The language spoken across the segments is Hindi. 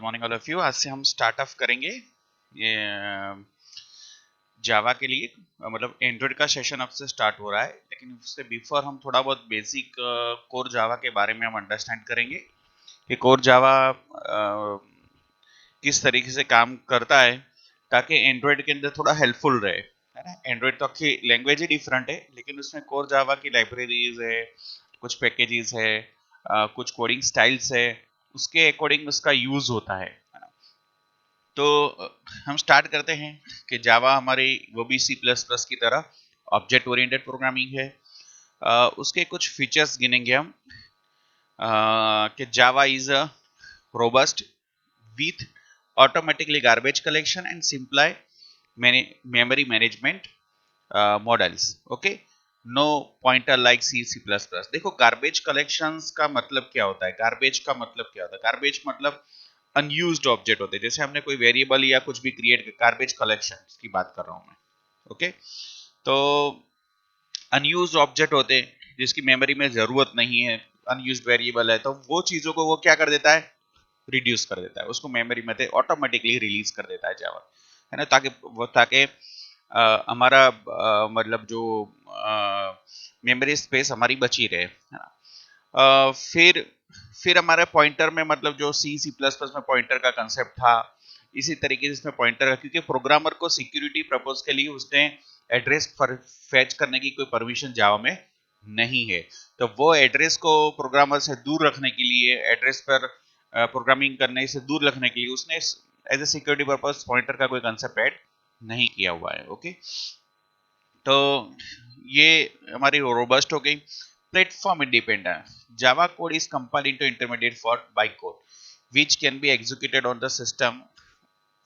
Morning all of you. आज से हम स्टार्ट ऑफ करेंगे ये जावा के लिए, मतलब एंड्रॉइड का सेशन अब से स्टार्ट हो रहा है, लेकिन उससे बिफोर हम थोड़ा बहुत बेसिक कोर जावा के बारे में हम अंडरस्टैंड करेंगे कि कोर जावा किस तरीके से काम करता है, ताकि एंड्रॉइड के अंदर थोड़ा हेल्पफुल रहे, है ना। एंड्रॉइड तो आपकी लैंग्वेज ही डिफरेंट है, लेकिन उसमें कोर जावा की लाइब्रेरीज है, कुछ पैकेजेस है, कुछ कोडिंग स्टाइल्स है, उसके अकॉर्डिंग उसका यूज होता है ना। तो हम स्टार्ट करते हैं कि जावा हमारी वो भी सी प्लस प्लस की तरह ऑब्जेक्ट ओरिएंटेड प्रोग्रामिंग है। उसके कुछ फीचर्स गिनेंगे हम, कि Java is a robust with automatically garbage collection and simplify memory management models. Okay, no pointer like C++। देखो गार्बेज कलेक्शंस का मतलब क्या होता है, गार्बेज का मतलब क्या होता है, गार्बेज मतलब अनयूज्ड ऑब्जेक्ट होते हैं। जैसे हमने कोई वेरिएबल या कुछ भी क्रिएट, गार्बेज कलेक्शन की बात कर रहा हूं मैं। ओके, तो अनयूज्ड ऑब्जेक्ट होते हैं जिसकी मेमोरी में जरूरत नहीं है, अनयूज्ड वेरिएबल है, तो वो चीजों को वो क्या कर देता है, रिड्यूस कर देता है, उसको मेमोरी में ऑटोमेटिकली रिलीज कर देता है जावा, है ना। ताकि हमारा मतलब जो मेमोरी स्पेस हमारी बची रहे, है ना। फिर हमारे पॉइंटर में, मतलब जो सी सी प्लस प्लस में पॉइंटर का कंसेप्ट था, इसी तरीके से इसमें पॉइंटर का, क्योंकि प्रोग्रामर को सिक्योरिटी पर्पस के लिए उसने एड्रेस फेच करने की कोई परमिशन जावा में नहीं है, तो वो एड्रेस को प्रोग्रामर से दूर रखने के लिए, एड्रेस पर प्रोग्रामिंग करने से दूर रखने के लिए उसने as a security purpose pointer का कोई कंसेप्ट ऐड नहीं किया हुआ है। ओके, तो ये हमारी रोबस्ट हो गई। Platform independent Java code is compiled into intermediate for byte code which can be executed on the system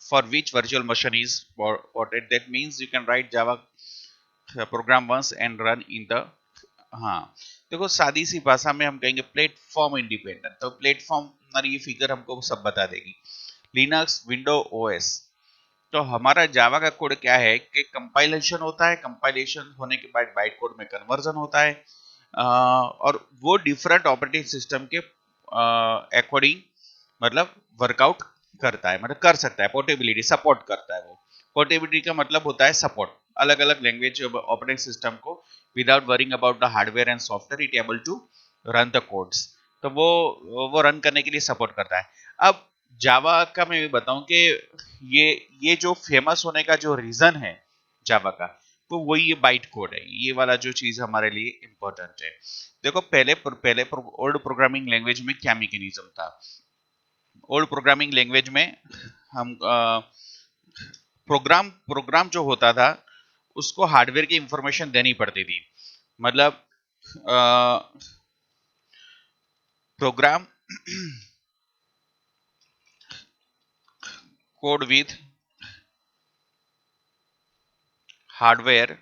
for which virtual machine is ported। that means you can write java program once and run in the, हाँ, देखो सादी सी भाषा में हम कहेंगे प्लेटफॉर्म इंडिपेंडेंट। तो प्लेटफॉर्म हमारी ये फिगर हमको सब बता देगी। लिनक्स, विंडो ओएस, तो हमारा जावा का कोड क्या है कि कंपाइलेशन होता है, कंपाइलेशन होने के बाद बाइट कोड में कन्वर्जन होता है, और वो डिफरेंट ऑपरेटिंग सिस्टम के अकॉर्डिंग मतलब वर्कआउट करता है, मतलब कर सकता है, पोर्टेबिलिटी सपोर्ट करता है। वो पोर्टेबिलिटी का मतलब होता है सपोर्ट अलग अलग लैंग्वेज ऑपरेटिंग सिस्टम को, without worrying about the hardware and software, it able to run the codes. तो वो रन करने के लिए सपोर्ट करता है। अब जावा का मैं भी बताऊं कि ये जो फेमस होने का जो रीजन है जावा का, तो वही ये बाइट कोड है, ये वाला जो चीज हमारे लिए इंपॉर्टेंट है। देखो पहले ओल्ड प्रोग्रामिंग लैंग्वेज में क्या मैकेनिज्म था। ओल्ड प्रोग्रामिंग लैंग्वेज में हम प्रोग्राम जो होता था उसको हार्डवेयर की इंफॉर्मेशन देनी पड़ती थी। मतलब program code with hardware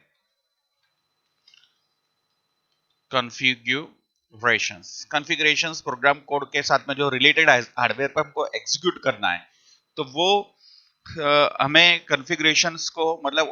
configurations program code के साथ में जो रिलेटेड हार्डवेयर पर हमको एग्जीक्यूट करना है, तो वो हमें कॉन्फ़िगरेशंस को, मतलब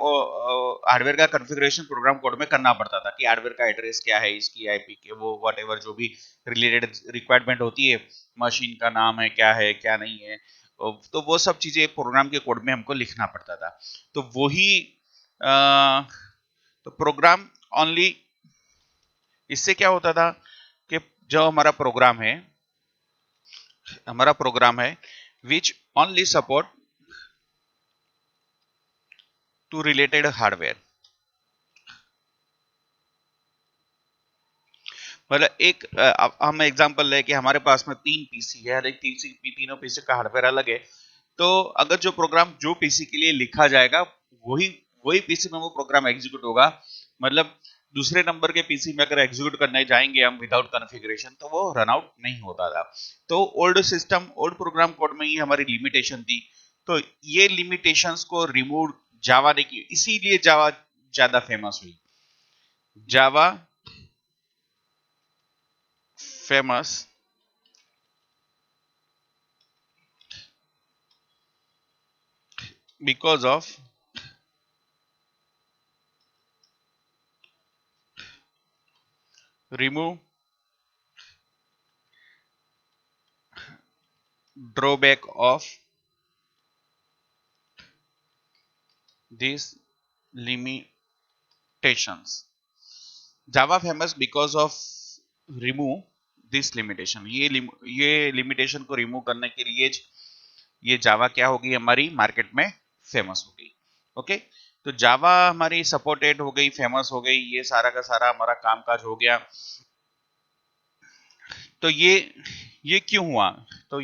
हार्डवेयर का कॉन्फ़िगरेशन प्रोग्राम कोड में करना पड़ता था कि हार्डवेयर का एड्रेस क्या है, इसकी आईपी के वो व्हाटएवर जो भी रिलेटेड रिक्वायरमेंट होती है, मशीन का नाम है क्या नहीं है, तो वो सब चीजें प्रोग्राम के कोड में हमको लिखना पड़ता था। तो वही तो प्रोग्राम ओनली, इससे क्या होता था कि जो हमारा प्रोग्राम है which only support to related hardware. मतलब एक हम एग्जांपल ले कि हमारे पास में 3 पीसी है, हर एक तीनों पीसी का हार्डवेयर अलग है। तो अगर जो प्रोग्राम जो पीसी के लिए लिखा जाएगा, वही वही पीसी में वो प्रोग्राम एग्जीक्यूट होगा। मतलब दूसरे नंबर के पीसी में अगर एग्जीक्यूट करने जाएंगे हम विदाउट कॉन्फ़िगरेशन, तो वो रन आउट नहीं होता था। तो ओल्ड प्रोग्राम कोड में ये हमारी लिमिटेशन थी। तो ये लिमिटेशंस को रिमूव जावा ने की, इसीलिए जावा ज्यादा फेमस हुई। Java famous because of remove drawback of this limitations. Java famous because of remove this limitation. ये लिमिटेशन को रिमूव करने के लिए ये जावा क्या होगी, हमारी मार्केट में फेमस होगी. ओके, तो जावा हमारी सपोर्टेड हो गई, फेमस हो गई, ये सारा का सारा हमारा कामकाज हो गया. तो ये क्यों हुआ? तो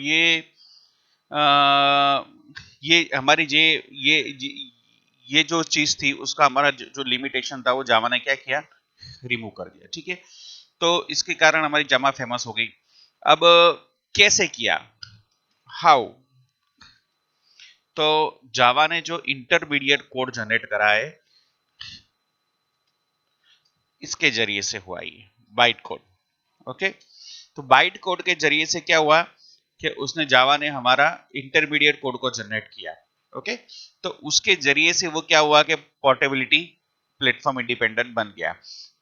आ, ये हमारी ये जो चीज थी उसका हमारा जो लिमिटेशन था वो जावा ने क्या किया, रिमूव कर दिया. ठीक है, तो इसके कारण हमारी जावा फेमस हो गई. अब कैसे किया, हाउ? तो जावा ने जो इंटरमीडिएट कोड जनरेट करा है इसके जरिए से हुआ ये बाइट कोड. ओके, तो बाइट कोड के जरिए से क्या हुआ कि उसने जावा ने हमारा इंटरमीडिएट कोड को जनरेट किया. ओके, तो उसके जरिए से वो क्या हुआ कि पोर्टेबिलिटी प्लेटफॉर्म इंडिपेंडेंट बन गया.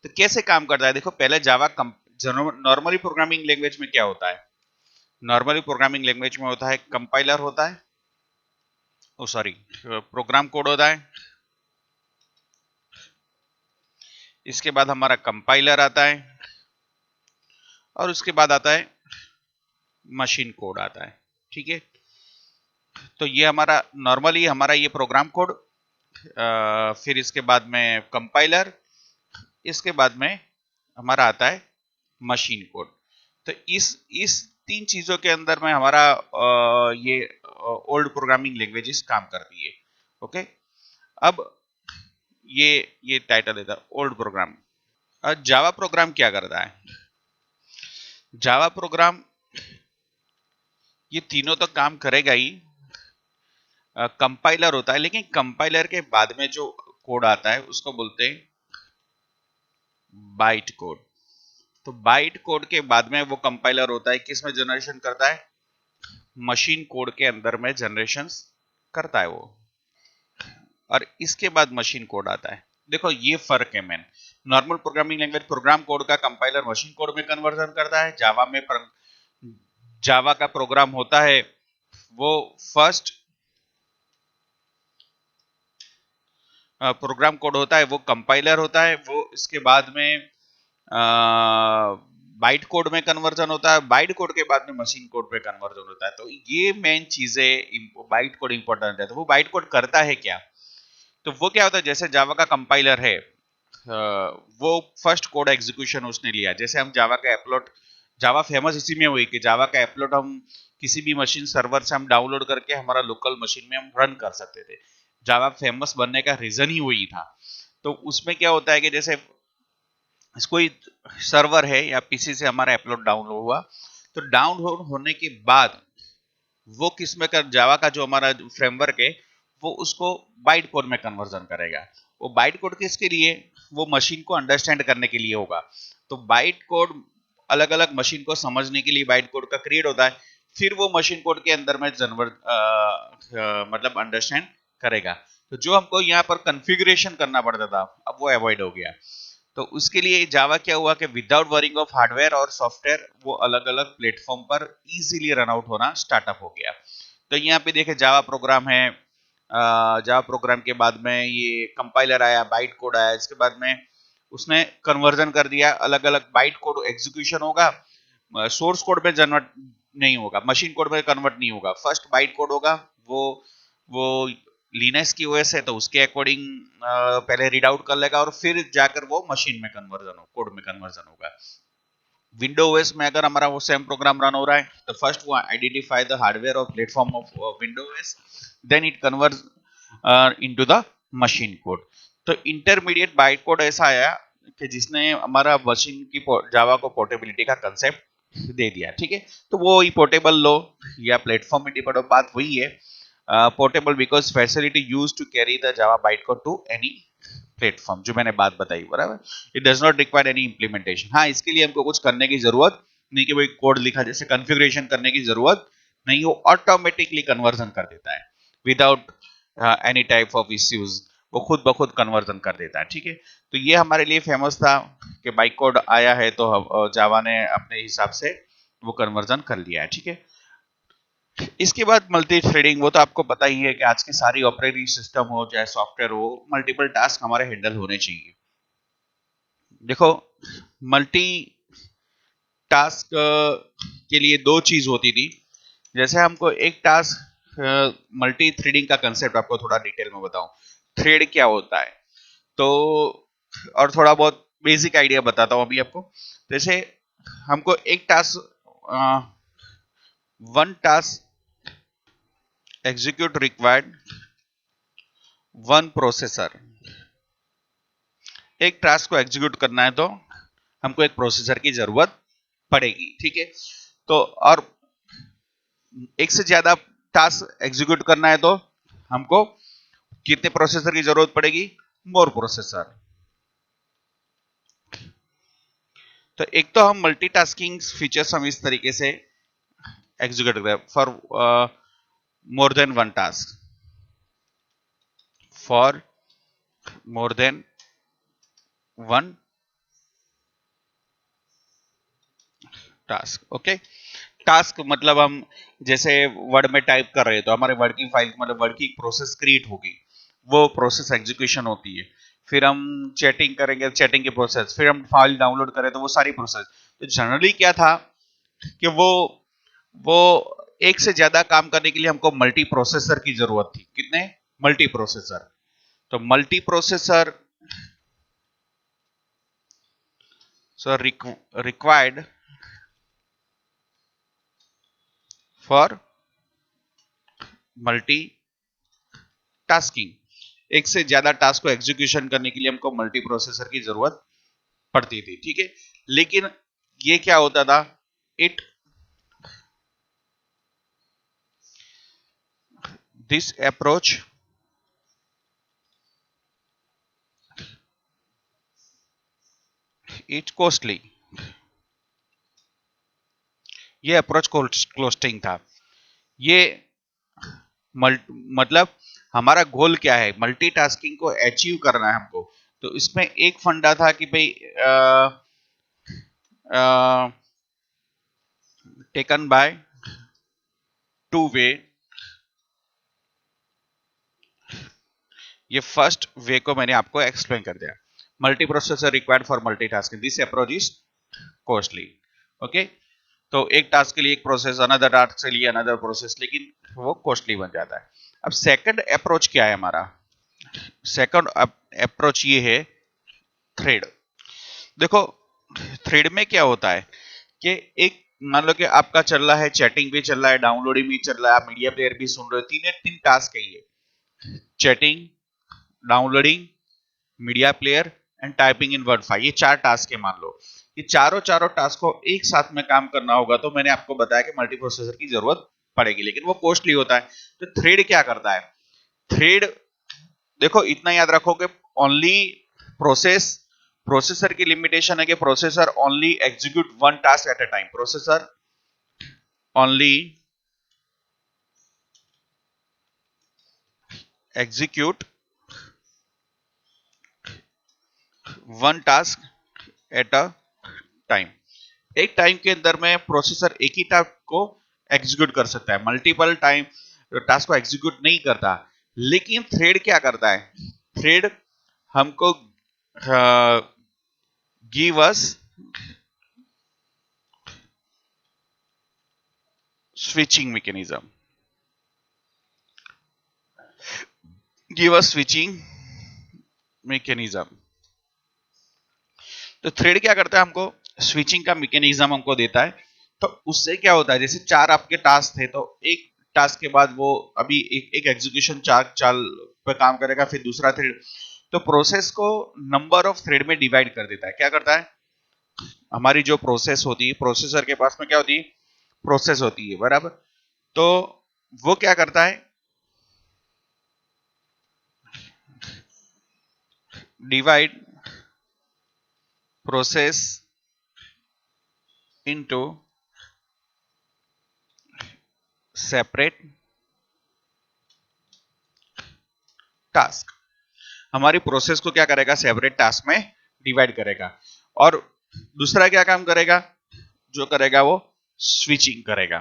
तो कैसे काम करता है देखो, पहले जावा नॉर्मली प्रोग्रामिंग लैंग्वेज में क्या होता है, नॉर्मली प्रोग्रामिंग लैंग्वेज में होता है कंपाइलर होता है, ओ सॉरी प्रोग्राम कोड होता है, इसके बाद हमारा कंपाइलर आता है और उसके बाद आता है मशीन कोड आता है. ठीक है, तो ये हमारा नॉर्मली हमारा ये प्रोग्राम कोड, फिर इसके बाद में कंपाइलर, इसके बाद में हमारा आता है मशीन कोड. तो इस तीन चीजों के अंदर में हमारा ये ओल्ड प्रोग्रामिंग लैंग्वेजेस काम करती है. ओके, अब ये टाइटल देता ओल्ड प्रोग्राम. जावा प्रोग्राम क्या करता है, जावा प्रोग्राम ये तीनों तो काम करेगा ही. कंपाइलर होता है, लेकिन कंपाइलर के बाद में जो कोड आता है उसको बोलते हैं बाइट कोड. तो बाइट कोड के बाद में वो कंपाइलर होता है, किस में जनरेशन करता है, मशीन कोड के अंदर में जनरेशन करता है वो, और इसके बाद मशीन कोड आता है. देखो ये फर्क है main. Normal programming language program code का कंपाइलर मशीन कोड में कन्वर्जन करता है. जावा का प्रोग्राम होता है वो फर्स्ट प्रोग्राम कोड होता है वो कंपाइलर होता है, वो इसके बाद में बाइट कोड में कन्वर्जन होता है, बाइट कोड के बाद में मशीन कोड में कन्वर्जन होता है. तो ये मेन चीजें बाइट कोड इंपॉर्टेंट है. तो वो बाइट कोड करता है क्या, तो वो क्या होता है, जैसे जावा का कंपाइलर है, वो फर्स्ट कोड एग्जीक्यूशन उसने लिया. जैसे हम जावा का अपलोड, जावा फेमस इसी में हुई कि जावा का अपलोड हम किसी भी मशीन सर्वर से हम डाउनलोड करके हमारा लोकल मशीन में हम रन कर सकते थे. जावा फेमस बनने का रीजन ही वही था. तो उसमें क्या होता है कि जैसे कोई सर्वर है या पीसी से हमारा अपलोड डाउनलोड हुआ, तो डाउनलोड होने के बाद वो किस में कर, जावा का जो हमारा फ्रेमवर्क है वो उसको बाइट कोड में कन्वर्जन करेगा. वो बाइट कोड किसके लिए, वो मशीन को अंडरस्टैंड करने के लिए होगा. तो बाइट कोड अलग अलग मशीन को समझने के लिए बाइट कोड का क्रिएट होता है, फिर वो मशीन कोड के अंदर में मतलब अंडरस्टैंड करेगा. तो जो हमको यहाँ पर कॉन्फ़िगरेशन करना पड़ता था अब वो अवॉइड हो गया. तो उसके लिए जावा क्या हुआ कि विदाउट वरिंग ऑफ हार्डवेयर और सॉफ्टवेयर वो अलग अलग प्लेटफॉर्म पर इजीली रन आउट होना स्टार्टअप हो गया. तो यहाँ पे देखे जावा प्रोग्राम है, जावा प्रोग्राम के बाद में ये कंपाइलर आया, बाइट कोड आया, इसके बाद में उसने कन्वर्जन कर दिया, अलग अलग बाइट कोड एग्जीक्यूशन होगा, सोर्स कोड में कन्वर्ट नहीं होगा, मशीन कोड में कन्वर्ट नहीं होगा, फर्स्ट बाइट कोड होगा. वो लिनक्स की ओएस है तो उसके अकॉर्डिंग पहले रीड आउट कर लेगा और फिर जाकर वो मशीन में कन्वर्जन हो, कोड में कन्वर्जन होगा. विंडो ओएस में अगर हमारा वो सेम प्रोग्राम रन हो रहा है तो फर्स्ट वो आइडेंटिफाई द हार्डवेयर और platform of window OS, then it converts into the machine code. तो इंटरमीडिएट बाइट कोड ऐसा आया कि जिसने हमारा मशीन की जावा को पोर्टेबिलिटी का कंसेप्ट दे दिया. ठीक है, तो वो ही पोर्टेबल लो या प्लेटफॉर्म इंडिपेंडेंट बात वही है. Portable because facility use to carry the Java byte code to any platform, जो मैंने बात बताई बराबर. It does not require any implementation. हाँ, इसके लिए हमको कुछ करने की जरूरत नहीं कि भाई कोड लिखा, जैसे कॉन्फ़िगरेशन करने की जरूरत नहीं, वो ऑटोमेटिकली कन्वर्जन कर देता है without any type of issues, वो खुद ब खुद कन्वर्जन कर देता है. ठीक है, तो ये हमारे लिए फेमस था कि बाइट कोड आया है तो जावा ने अपने हिसाब से वो कन्वर्जन कर लिया है. ठीक है, इसके बाद मल्टी थ्रेडिंग, वो तो आपको पता ही है कि आज की सारी ऑपरेटिंग सिस्टम हो चाहे सॉफ्टवेयर हो, मल्टीपल टास्क हमारे हैंडल होने चाहिए। देखो, मल्टी टास्क के लिए दो चीज होती थी। जैसे हमको एक टास्क, मल्टी थ्रेडिंग का कंसेप्ट आपको थोड़ा डिटेल में बताऊं, थ्रेड क्या होता है तो, और थोड़ा बहुत बेसिक आइडिया बताता हूं अभी आपको। जैसे हमको एक task, one task execute required one processor. एक टास्क को एग्जीक्यूट करना है तो हमको एक प्रोसेसर की जरूरत पड़ेगी, ठीक है। तो और एक से ज्यादा टास्क एग्जीक्यूट करना है तो हमको कितने प्रोसेसर की जरूरत पड़ेगी? मोर प्रोसेसर। तो एक तो हम मल्टीटास्किंग फीचर्स हम इस तरीके से एग्जीक्यूट करें for more than one task, for more than one task. Okay, task मतलब हम जैसे वर्ड में टाइप कर रहे हैं तो हमारे वर्ड की फाइल मतलब वर्ड की एक प्रोसेस क्रिएट होगी, वो प्रोसेस एग्जीक्यूशन होती है। फिर हम चैटिंग करेंगे, चैटिंग की प्रोसेस, फिर हम फाइल डाउनलोड करें तो वो सारी प्रोसेस। तो जनरली क्या था कि वो एक से ज्यादा काम करने के लिए हमको मल्टी प्रोसेसर की जरूरत थी। कितने? Multiprocessor. तो multiprocessor so required for multitasking. एक से ज्यादा टास्क को एग्जीक्यूशन करने के लिए हमको मल्टी प्रोसेसर की जरूरत पड़ती थी, ठीक है। लेकिन ये क्या होता था, it this approach it costly. ये अप्रोच कॉस्टिंग था। ये मतलब हमारा गोल क्या है, मल्टीटास्किंग को अचीव करना है हमको। तो इसमें एक फंडा था कि भाई टेकन बाय टू वे। ये फर्स्ट वे को मैंने आपको एक्सप्लेन कर दिया। Multi processor required for multitasking, this approach is costly. Okay, तो एक टास्क के लिए एक प्रोसेस, अनदर टास्क के लिए अनदर प्रोसेस, लेकिन वो कॉस्टली बन जाता है। अब सेकंड अप्रोच क्या है हमारा? सेकंड अप्रोच ये है थ्रेड। देखो, थ्रेड में क्या होता है कि एक मान लो कि आपका चल रहा है, चैटिंग भी चल रहा है, डाउनलोडिंग भी चल रहा है, आप मीडिया प्लेयर भी सुन रहे हो, तीन टास्क है ये, chatting, downloading, media player and typing in word file. ये चार टास्क है मान लो। ये चारों टास्क को एक साथ में काम करना होगा तो मैंने आपको बताया कि मल्टी प्रोसेसर की जरूरत पड़ेगी, लेकिन वो कॉस्टली होता है। तो थ्रेड क्या करता है? थ्रेड, देखो इतना याद रखो कि ओनली प्रोसेसर की लिमिटेशन है कि processor only execute one task at a time. Processor only execute one task at a time. एक टाइम के अंदर में प्रोसेसर एक ही टास्क को एग्जीक्यूट कर सकता है, मल्टीपल टाइम टास्क को एग्जीक्यूट नहीं करता। लेकिन थ्रेड क्या करता है? थ्रेड हमको give us switching mechanism, give us switching mechanism. तो थ्रेड क्या करता है? हमको स्विचिंग का मैकेनिज्म हमको देता है। तो उससे क्या होता है, जैसे चार आपके टास्क थे तो एक टास्क के बाद वो अभी एक एग्जीक्यूशन चार चाल पे काम करेगा, फिर दूसरा थ्रेड। तो प्रोसेस को नंबर ऑफ थ्रेड में डिवाइड कर देता है। क्या करता है? हमारी जो प्रोसेस होती है, प्रोसेसर के पास में क्या होती है? प्रोसेस होती है, बराबर। तो वो क्या करता है? Divide process into separate task. हमारी प्रोसेस को क्या करेगा? सेपरेट टास्क में डिवाइड करेगा। और दूसरा क्या काम करेगा? जो करेगा वो स्विचिंग करेगा।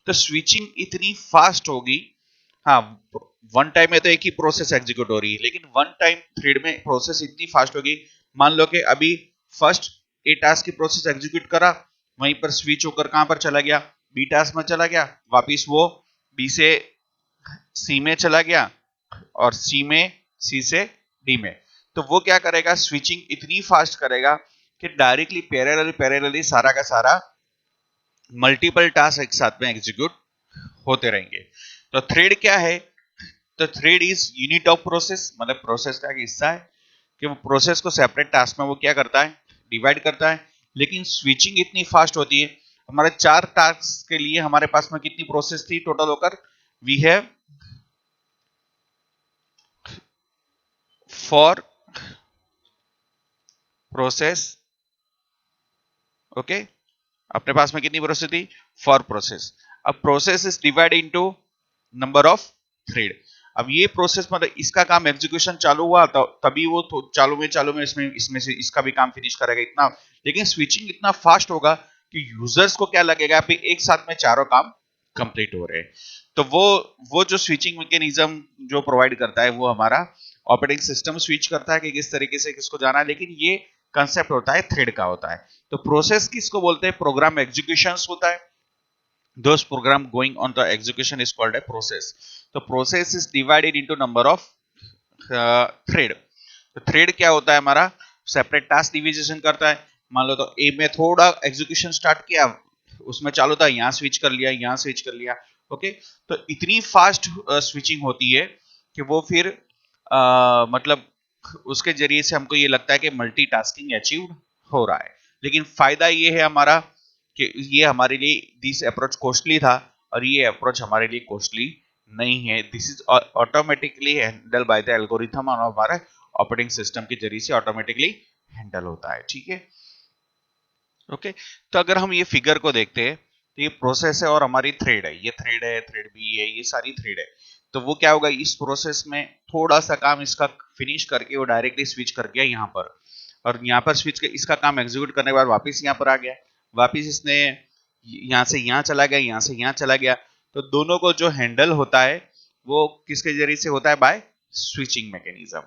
तो स्विचिंग इतनी फास्ट होगी, हाँ वन टाइम में तो एक ही प्रोसेस एग्जीक्यूट हो रही है, लेकिन वन टाइम थ्रेड में प्रोसेस इतनी फास्ट होगी, मान लो कि अभी फर्स्ट ए टास्क की प्रोसेस एग्जीक्यूट करा, वहीं पर स्विच होकर कहां पर चला गया, बी टास्क में चला गया, वापिस वो बी से सी में चला गया और सी से डी में। तो वो क्या करेगा, स्विचिंग इतनी फास्ट करेगा कि डायरेक्टली पैरेलली सारा का सारा मल्टीपल टास्क एक साथ में एग्जीक्यूट होते रहेंगे। तो थ्रेड क्या है, तो thread is unit of process, मतलब प्रोसेस का एक हिस्सा है कि वो प्रोसेस को सेपरेट टास्क में वो क्या करता है, डिवाइड करता है। लेकिन स्विचिंग इतनी फास्ट होती है, हमारे 4 टास्क के लिए हमारे पास में कितनी प्रोसेस थी टोटल होकर, वी हैव 4 प्रोसेस, ओके। अपने पास में कितनी प्रोसेस थी, 4 प्रोसेस। अब process is divide into number of thread. अब ये प्रोसेस मतलब इसका काम एग्जीक्यूशन चालू हुआ तो तभी वो तो चालू में इसमें से इसका भी काम फिनिश करेगा इतना। लेकिन स्विचिंग इतना फास्ट होगा कि यूजर्स को क्या लगेगा कि एक साथ में चारों काम कंप्लीट हो रहे हैं। तो वो जो स्विचिंग मैकेनिज्म जो प्रोवाइड करता है वो हमारा ऑपरेटिंग सिस्टम स्विच करता है कि किस तरीके से किसको जाना है, लेकिन ये कंसेप्ट होता है थ्रेड का होता है। तो प्रोसेस किसको बोलते हैं, प्रोग्राम एग्जीक्यूशंस होता है, those program going on the execution is called a process. तो process is divided into number of thread. तो thread क्या होता है हमारा, सेपरेट टास्क डिवीजन करता है। मान लो तो ए में थोड़ा एग्जीक्यूशन स्टार्ट किया, उसमें चालू था, यहाँ स्विच कर लिया, यहाँ स्विच कर लिया, ओके। तो इतनी फास्ट स्विचिंग होती है कि वो फिर मतलब उसके जरिए से हमको ये लगता है कि मल्टीटास्किंग अचीव हो रहा है। लेकिन फायदा ये है हमारा कि ये हमारे लिए दिस अप्रोच कॉस्टली था और ये अप्रोच हमारे लिए कॉस्टली नहीं है। This is automatically handle by the algorithm और हमारा ऑपरेटिंग सिस्टम के जरिए से ऑटोमेटिकली हैंडल होता है, ठीक है, ओके। तो अगर हम ये फिगर को देखते हैं तो ये प्रोसेस है और हमारी थ्रेड है, ये थ्रेड है, थ्रेड बी है, ये सारी थ्रेड है। तो वो क्या होगा, इस प्रोसेस में थोड़ा सा काम इसका फिनिश करके वो डायरेक्टली स्विच कर गया यहाँ पर, और यहाँ पर स्विच कर इसका काम एग्जीक्यूट करने के बाद वापस यहाँ पर आ गया, वापस इसने यहाँ से यहाँ चला गया, यहाँ से यहाँ चला गया। तो दोनों को जो हैंडल होता है वो किसके जरिए से होता है, बाय स्विचिंग मैकेनिज्म।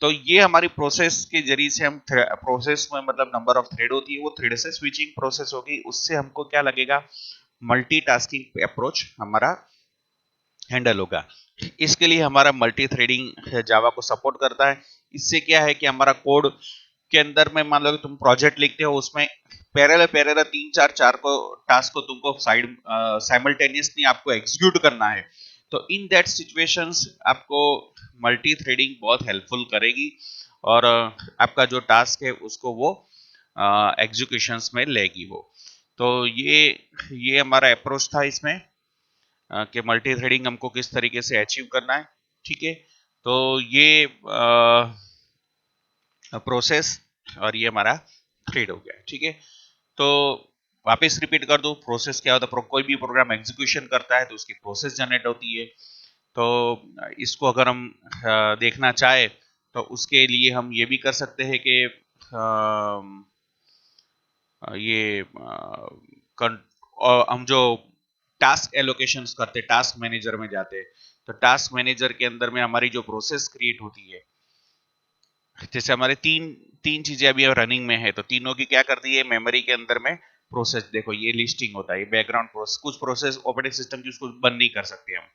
तो ये हमारी प्रोसेस के जरिए से हम प्रोसेस में मतलब नंबर ऑफ थ्रेड होती है, वो थ्रेड से स्विचिंग प्रोसेस होगी, उससे हमको क्या लगेगा, मल्टीटास्किंग अप्रोच हमारा हैंडल होगा। इसके लिए हमारा मल्टी थ्रेडिंग जावा को सपोर्ट करता है। इससे क्या है कि हमारा कोड के अंदर में मान लो कि तुम प्रोजेक्ट लिखते हो, उसमें पैरेलल 3 4 को टास्क को तुमको साइड साइमल्टेनियसली आपको एग्जीक्यूट करना है। तो इन दैट सिचुएशंस आपको मल्टी थ्रेडिंग बहुत हेल्पफुल करेगी और आपका जो टास्क है उसको वो एग्जीक्यूशंस में लेगी वो। तो ये हमारा अप्रोच था इसमें कि मल्टी थ्रेडिंग हमको किस तरीके से अचीव करना है, ठीक है। तो ये प्रोसेस और ये हमारा थ्रेड हो गया, ठीक है। तो वापस रिपीट कर दो, प्रोसेस क्या होता है, कोई भी प्रोग्राम एग्जीक्यूशन करता है तो उसकी प्रोसेस जनरेट होती है। तो इसको अगर हम देखना चाहे तो उसके लिए हम ये भी कर सकते हैं कि ये हम जो टास्क एलोकेशंस करते, टास्क मैनेजर में जाते, तो टास्क मैनेजर के अंदर में हमारी जो प्रोसेस क्रिएट होती है, जैसे हमारे तीन चीजें अभी रनिंग में है, तो तीनों की क्या कर दी है, मेमोरी के अंदर में प्रोसेस देखो ये लिस्टिंग होता है, ये बैकग्राउंड प्रोसेस, कुछ प्रोसेस ऑपरेटिंग सिस्टम की उसको बंद नहीं कर सकते हम।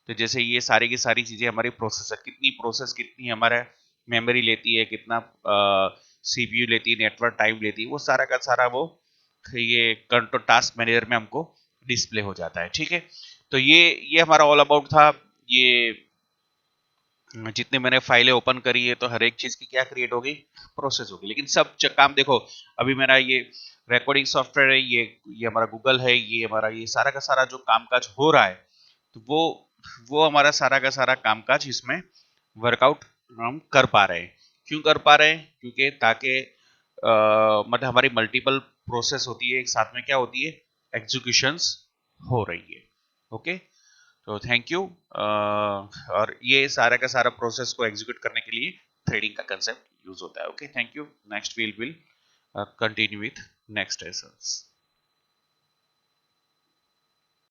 तो जैसे ये सारी की सारी चीजें हमारी प्रोसेस है, कितनी प्रोसेस कितनी हमारा मेमोरी लेती है, कितना सीपीयू लेती है, नेटवर्क टाइम लेती है, वो सारा का सारा वो ये कंट्रोल टास्क मैनेजर में हमको डिस्प्ले हो जाता है, ठीक है। तो ये हमारा ऑल अबाउट था। ये जितने मैंने फाइलें ओपन करी है तो हर एक चीज की क्या क्रिएट होगी, प्रोसेस होगी। लेकिन सब काम देखो, अभी मेरा ये रिकॉर्डिंग सॉफ्टवेयर है, ये हमारा गूगल है, ये हमारा ये सारा का सारा जो कामकाज हो रहा है, तो वो हमारा सारा का सारा कामकाज इसमें वर्कआउट हम कर पा रहे हैं। क्यों कर पा रहे हैं, क्योंकि ताकि मतलब हमारी मल्टीपल प्रोसेस होती है, एक साथ में क्या होती है, एग्जीक्यूशंस हो रही है, ओके। तो थैंक यू। और ये सारा का सारा प्रोसेस को एग्जीक्यूट करने के लिए थ्रेडिंग का कंसेप्ट यूज होता है, okay. Thank you. Next we'll continue with next lessons.